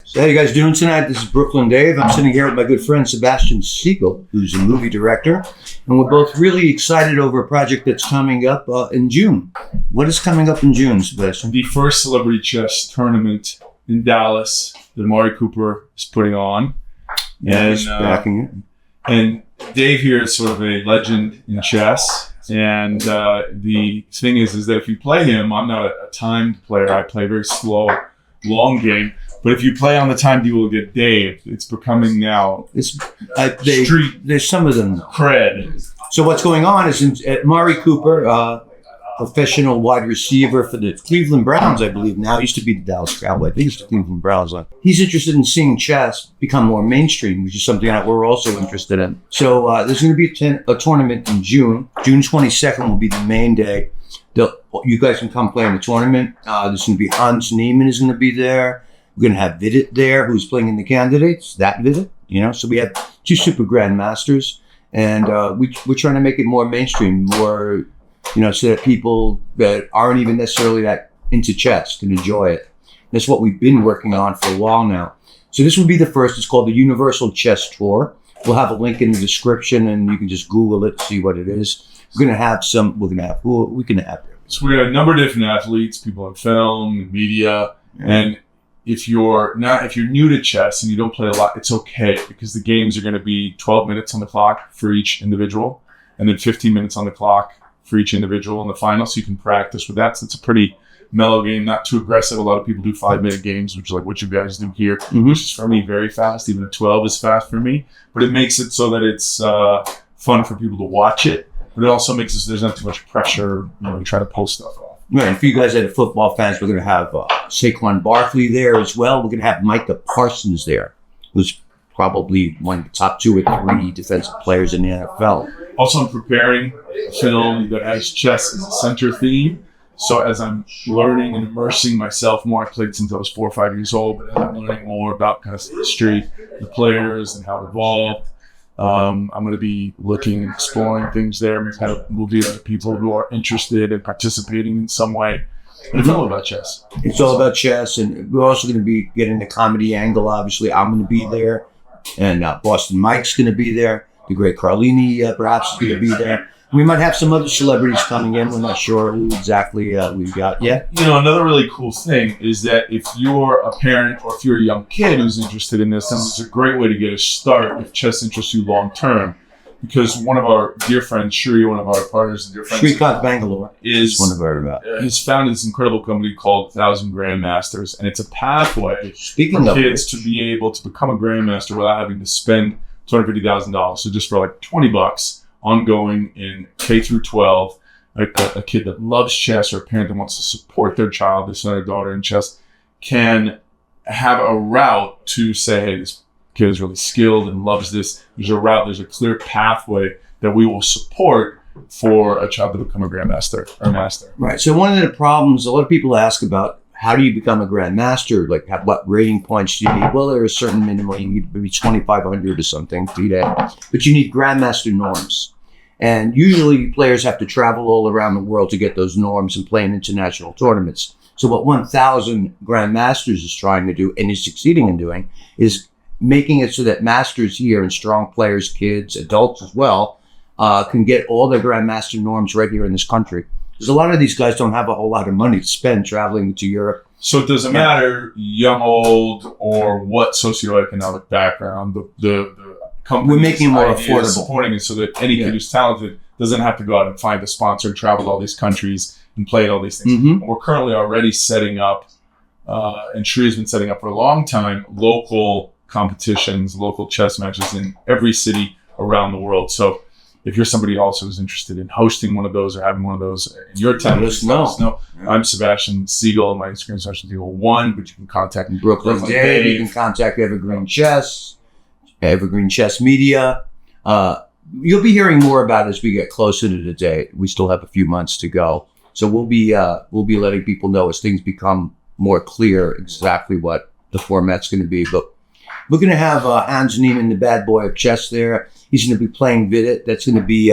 So how you guys doing tonight? This is Brooklyn Dave. I'm sitting here with my good friend Sebastian Siegel, who's a movie director, and we're both really excited over a project that's coming up in June. What is coming up in June, Sebastian? The first celebrity chess tournament in Dallas that Amari Cooper is putting on. Yes, backing it. And Dave here is sort of a legend in chess. And the thing is that if you play him, I'm not a timed player. I play very slow, long game. But if you play on the timed, you will get Dave. It's becoming now street. There's some of them. Cred. So what's going on is Amari Cooper, professional wide receiver for the Cleveland Browns, I believe now. Used to be the Dallas Cowboys. I think it's the Cleveland Browns. He's interested in seeing chess become more mainstream, which is something that we're also interested in. So there's going to be a tournament in June. June 22nd will be the main day. You guys can come play in the tournament. There's going to be Hans Niemann is going to be there. We're going to have Vidit there, who's playing in the candidates. That Vidit, So we have two super grandmasters, and we're trying to make it more mainstream, more, so that people that aren't even necessarily that into chess can enjoy it. That's what we've been working on for a while now. So this will be the first. It's called the Universal Chess Tour. We'll have a link in the description, and you can just Google it, see what it is. We're going to have some. We can have. So we got a number of different athletes, people in film, media, and if you're new to chess and you don't play a lot, it's okay, because the games are going to be 12 minutes on the clock for each individual, and then 15 minutes on the clock for each individual in the final, so you can practice with that. So it's a pretty mellow game, not too aggressive. A lot of people do 5-minute games, which is like what you guys do here, which is for me very fast. Even a 12 is fast for me, but it makes it so that it's fun for people to watch it, but it also makes it so there's not too much pressure, to try to pull stuff off. Right, and for you guys that are football fans, we're going to have Saquon Barkley there as well. We're going to have Micah Parsons there, who's probably one of the top 2 or 3 defensive players in the NFL. Also, I'm preparing a film that has chess as a center theme. So as I'm learning and immersing myself more, I played since I was 4 or 5 years old, but as I'm learning more about kind of the history, the players, and how it evolved, I'm going to be looking and exploring things there. We'll be with people who are interested in participating in some way. And it's all about chess. It's all about chess, and we're also going to be getting the comedy angle. Obviously, I'm going to be there, and Boston Mike's going to be there. The great Carlini perhaps is going to be there. We might have some other celebrities coming in. We're not sure who exactly we've got yet. Another really cool thing is that if you're a parent or if you're a young kid who's interested in this, then it's a great way to get a start if chess interests you long term. Because one of our dear friends, Shri, one of our partners and dear friends, Shrikant Bangalore, is one of our. He's founded this incredible company called 1,000 Grandmasters, and it's a pathway for kids to be able to become a grandmaster without having to spend $250,000. So just for like $20. Ongoing in K through 12, a kid that loves chess or a parent that wants to support their child, their son or daughter in chess, can have a route to say, hey, this kid is really skilled and loves this. There's a route, there's a clear pathway that we will support for a child to become a grandmaster or master. Right. So one of the problems a lot of people ask about, how do you become a grandmaster? Like, what rating points do you need? Well, there is a certain minimum. You need maybe 2,500 or something to do that. But you need grandmaster norms. And usually players have to travel all around the world to get those norms and play in international tournaments. So what 1,000 grandmasters is trying to do, and is succeeding in doing, is making it so that masters here and strong players, kids, adults as well, can get all their grandmaster norms right here in this country. Because a lot of these guys don't have a whole lot of money to spend traveling to Europe. So it doesn't matter young, old, or what socioeconomic background. The companies, we're making it more affordable, supporting it so that any kid who's talented doesn't have to go out and find a sponsor and travel to all these countries and play at all these things. Mm-hmm. We're currently already setting up, and Shri has been setting up for a long time, local competitions, local chess matches in every city around the world. So if you're somebody also who's interested in hosting one of those or having one of those in your town, let us know. Yeah. I'm Sebastian Siegel. My Instagram is Sebastian Siegel1, but you can contact me. Brooklyn Dave. You can contact Evergreen Chess, Evergreen Chess Media. You'll be hearing more about it as we get closer to the date. We still have a few months to go. So we'll be letting people know as things become more clear exactly what the format's going to be. But we're going to have Hans Niemann, the bad boy of chess there. He's going to be playing Vidit. That's going to be,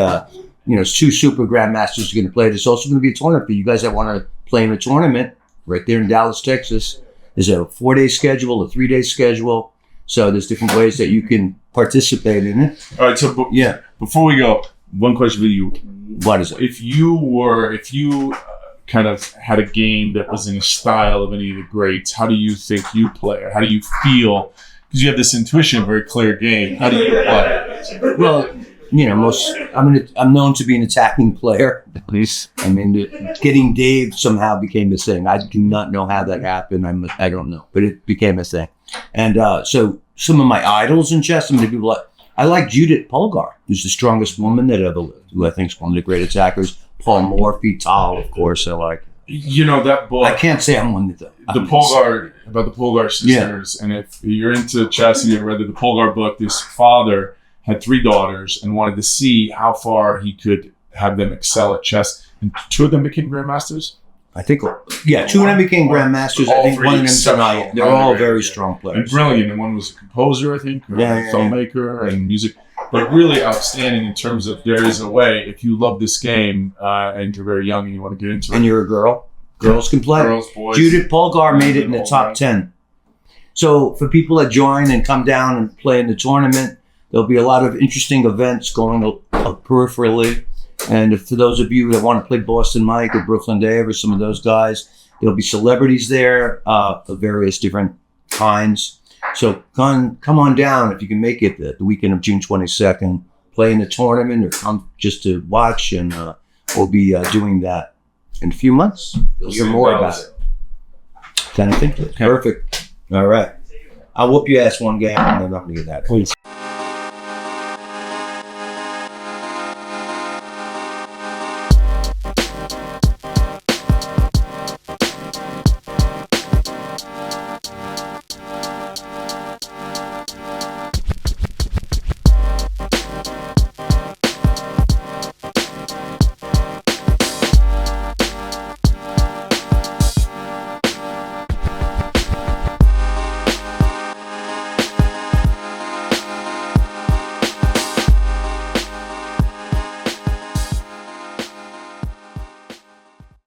2 super grandmasters are going to play. There's also going to be a tournament for you guys that want to play in a tournament right there in Dallas, Texas. There's a 4-day schedule, a 3-day schedule. So there's different ways that you can participate in it. All right. So Yeah. before we go, one question for you. What is it? If you kind of had a game that was in the style of any of the greats, how do you think you play, or how do you feel? Because you have this intuition, very clear game. How do you play? Well, I'm known to be an attacking player. At least, I mean, getting Dave somehow became a thing. I do not know how that happened. I don't know, but it became a thing. And so some of my idols in chess, I like Judith Polgar, who's the strongest woman that ever lived, who I think is one of the great attackers. Paul Morphy, Tal, of course, I like. That book. I can't say I'm one of them. About the Polgar sisters, and if you're into chess and you've read the Polgar book, this father had 3 daughters and wanted to see how far he could have them excel at chess, and 2 of them became grandmasters. I think, 2 of them became grandmasters. I think one of them tonight. They're all very strong players. And brilliant. And one was a composer, I think, or a filmmaker and music. But really outstanding in terms of there is a way, if you love this game and you're very young and you want to get into it. And you're a girl, girls can play. Girls, boys. Judith Polgar made it in the top 10. So for people that join and come down and play in the tournament, there'll be a lot of interesting events going peripherally. And for those of you that want to play Boston Mike or Brooklyn Dave or some of those guys, there'll be celebrities there of various different kinds. So come on down if you can make it the weekend of June 22nd, play in the tournament or come just to watch, and we'll be doing that in a few months. You'll hear more about it. Kind of think. Perfect. All right. I'll whoop your ass one game and then I'm not going to get that. Please.